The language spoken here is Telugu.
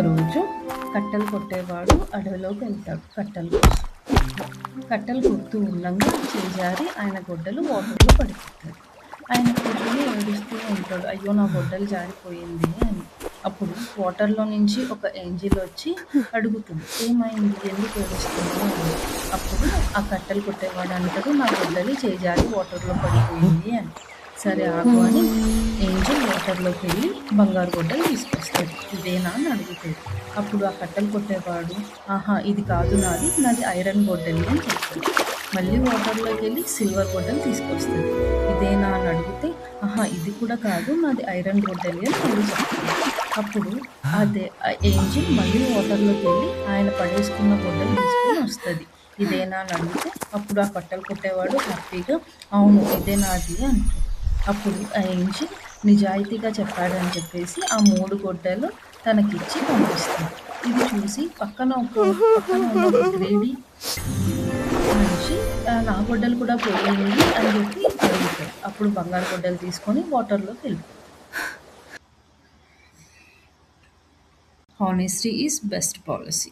రోజు కట్టెలు కొట్టేవాడు అడవిలోకి వెళ్తాడు కట్టెల కోసం. కట్టెలు కొడుతూ ఉండంగా చేజారి ఆయన గొడ్డలు వాటర్లో పడిపోతాయి. ఆయన కూర్చొని ఏడుస్తూ ఉంటాడు, అయ్యో నా గొడ్డలు జారిపోయింది అని. అప్పుడు వాటర్లో నుంచి ఒక ఏంజిల్ వచ్చి అడుగుతుంది, ఏమైంది, ఎందుకు ఏడుస్తున్నావు అని. అప్పుడు ఆ కట్టెలు కొట్టేవాడు అంటాడు, నా గొడ్డలి చేజారి వాటర్లో పడిపోయింది అని. సరే ఆగు అని ఏంజిల్ వాటర్లోకి వెళ్ళి బంగారు గొడ్డలు తీసుకొస్తాడు. ఇదేనా అని అడుగుతాడు. అప్పుడు ఆ కట్టెలు కొట్టేవాడు, ఆహా ఇది కాదు, నాది ఐరన్ గొడ్డలి అని చెప్తాడు. మళ్ళీ వాటర్లోకి వెళ్ళి సిల్వర్ గొడ్డలు తీసుకొస్తాడు. ఇదేనా అని అడిగితే, ఆహా ఇది కూడా కాదు, నాది ఐరన్ గొడ్డలి అని మళ్ళీ చెప్తాడు. అప్పుడు అదే ఆ ఏంజిల్ మళ్ళీ వాటర్లోకి వెళ్ళి ఆయన పడేసుకున్న గొడ్డలు తీసుకొని వస్తుంది. ఇదేనా అని అడిగితే అప్పుడు ఆ కట్టెలు కొట్టేవాడు హ్యాపీగా, అవును ఇదే నాది అంటాడు. అప్పుడు ఆ ఏంజిల్ నిజాయితీగా చెప్పాడని చెప్పేసి ఆ 3 గొడ్డలు తనకిచ్చి పంపిస్తాడు. ఇది చూసి పక్కన ఉన్న ఒక గ్రేడీ మనిషి నా గొడ్డలు కూడా పోయింది అని చెప్పి అడుగుతాడు. అప్పుడు బంగారు గొడ్డలు తీసుకొని వాటర్లోకి వెళ్ళిపోతాడు. Honesty is best policy.